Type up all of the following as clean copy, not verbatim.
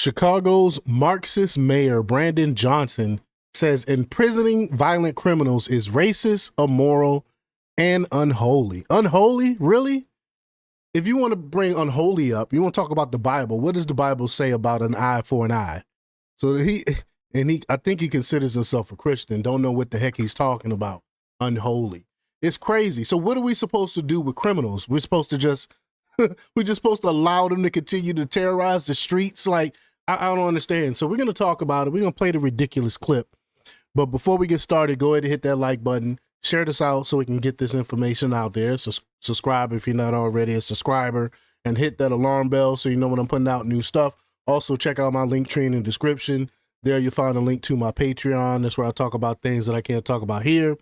Chicago's Marxist mayor Brandon Johnson says imprisoning violent criminals is racist, immoral, and unholy. Unholy? Really? If you want to bring unholy up, you want to talk about the Bible. What does the Bible say about an eye for an eye? So I think he considers himself a Christian. Don't know what the heck he's talking about. Unholy. It's crazy. So what are we supposed to do with criminals? We're supposed to just, we're just supposed to allow them to continue to terrorize the streets? Like, I don't understand. So we're going to talk about it. We're going to play the ridiculous clip. But before we get started, go ahead and hit that like button. Share this out so we can get this information out there. So subscribe if you're not already a subscriber, and hit that alarm bell so you know when I'm putting out new stuff. Also, check out my link tree in the description. There you'll find a link to my Patreon. That's where I talk about things that I can't talk about here.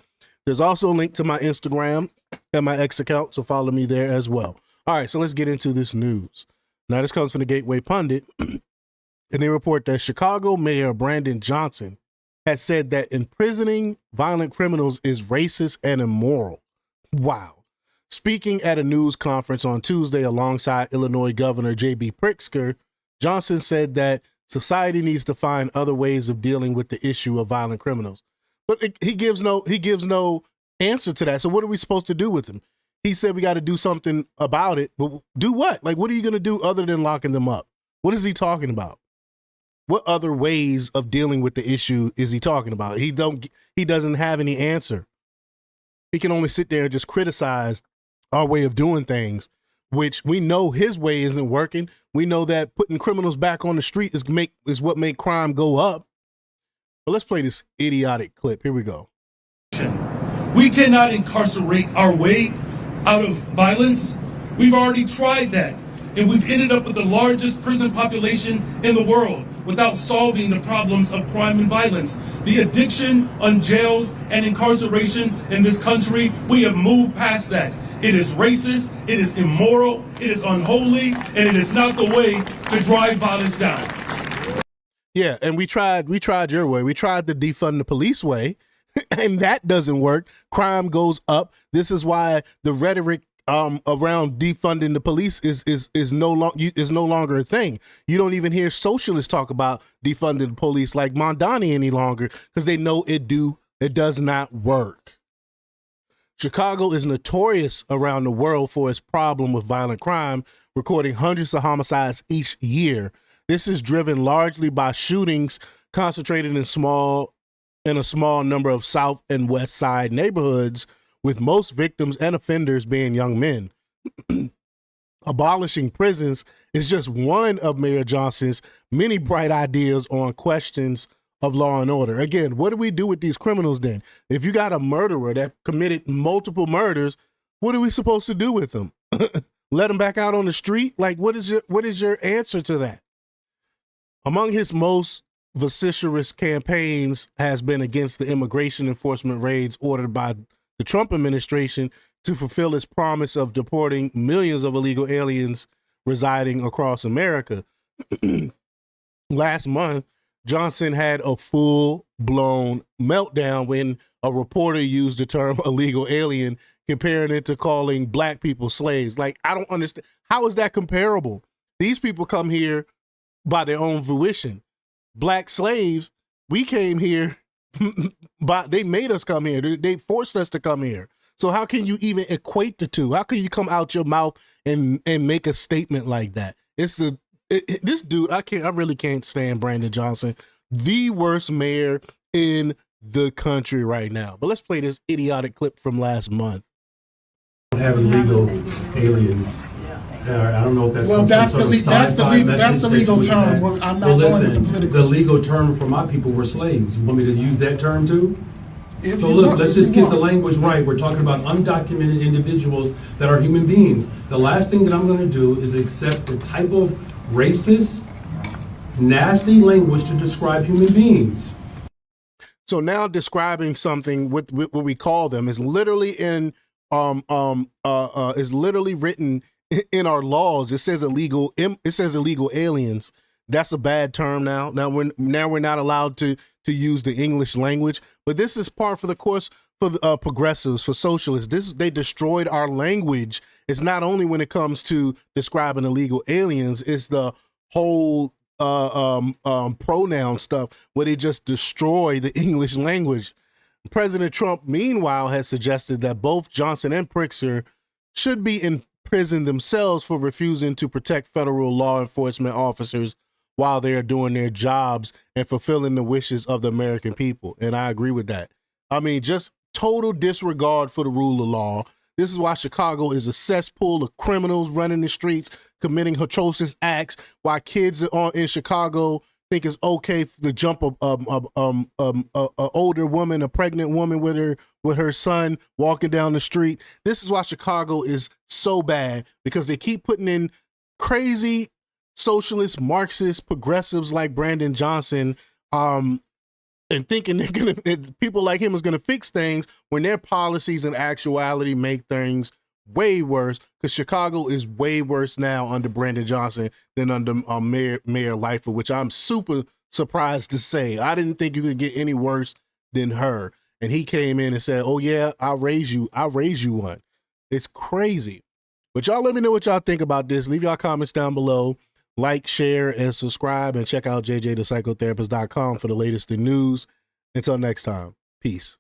There's also a link to my Instagram and my X account, so follow me there as well. All right, so let's get into this news. Now, this comes from the Gateway Pundit, and they report that Chicago Mayor Brandon Johnson has said that imprisoning violent criminals is racist and immoral. Wow. Speaking at a news conference on Tuesday alongside Illinois Governor J.B. Pritzker, Johnson said that society needs to find other ways of dealing with the issue of violent criminals. But he gives no answer to that. So what are we supposed to do with him? He said we got to do something about it, but do what? Like, what are you going to do other than locking them up? What is he talking about? What other ways of dealing with the issue is he talking about? He doesn't have any answer. He can only sit there and just criticize our way of doing things, which we know his way isn't working. We know that putting criminals back on the street is what make crime go up. But let's play this idiotic clip. Here we go. We cannot incarcerate our way out of violence. We've already tried that, and we've ended up with the largest prison population in the world without solving the problems of crime and violence. The addiction on jails and incarceration in this country, we have moved past that. It is racist, it is immoral, it is unholy, and it is not the way to drive violence down. Yeah, and we tried your way. We tried the defund the police way, and that doesn't work. Crime goes up. This is why the rhetoric around defunding the police is no longer a thing. You don't even hear socialists talk about defunding the police like Mondani any longer because they know it does not work. Chicago is notorious around the world for its problem with violent crime, recording hundreds of homicides each year. This is driven largely by shootings concentrated in a small number of South and West Side neighborhoods, with most victims and offenders being young men. Abolishing prisons is just one of Mayor Johnson's many bright ideas on questions of law and order. Again, what do we do with these criminals then? If you got a murderer that committed multiple murders, what are we supposed to do with them? Let them back out on the street? Like, what is your answer to that? Among his most vociferous campaigns has been against the immigration enforcement raids ordered by the Trump administration to fulfill its promise of deporting millions of illegal aliens residing across America. Last month, Johnson had a full-blown meltdown when a reporter used the term illegal alien, comparing it to calling black people slaves. Like, I don't understand. How is that comparable? These people come here by their own fruition. Black slaves, we came here but they made us come here. They forced us to come here. So how can you even equate the two? How can you come out your mouth and make a statement like that? This dude, I really can't stand Brandon Johnson, the worst mayor in the country right now. But let's play this idiotic clip from last month. Have illegal aliens. I don't know if that's that's the legal term. Well, I'm not going into political. The legal term for my people were slaves. You want me to use that term too? So look, let's just get the language right. We're talking about undocumented individuals that are human beings. The last thing that I'm going to do is accept the type of racist, nasty language to describe human beings. So now describing something with what we call them is literally is literally written in our laws. It says illegal aliens. That's a bad term now. Now we're not allowed to use the English language. But this is par for the course for the progressives, for socialists. They destroyed our language. It's not only when it comes to describing illegal aliens, it's the whole pronoun stuff where they just destroy the English language. President Trump, meanwhile, has suggested that both Johnson and Pritzker should be in prison themselves for refusing to protect federal law enforcement officers while they are doing their jobs and fulfilling the wishes of the American people. And I agree with that. I mean, just total disregard for the rule of law. This is why Chicago is a cesspool of criminals running the streets, committing atrocious acts, why kids in Chicago think it's okay to jump a older woman, a pregnant woman with her son walking down the street. This is why Chicago is so bad, because they keep putting in crazy socialist, Marxist, progressives like Brandon Johnson, and thinking people like him is gonna fix things when their policies in actuality make things way worse, because Chicago is way worse now under Brandon Johnson than under Mayor Lightfoot, which I'm super surprised to say. I didn't think you could get any worse than her. And he came in and said, oh yeah, I'll raise you one. It's crazy. But y'all let me know what y'all think about this. Leave y'all comments down below. Like, share, and subscribe, and check out jjthepsychotherapist.com for the latest in news. Until next time, peace.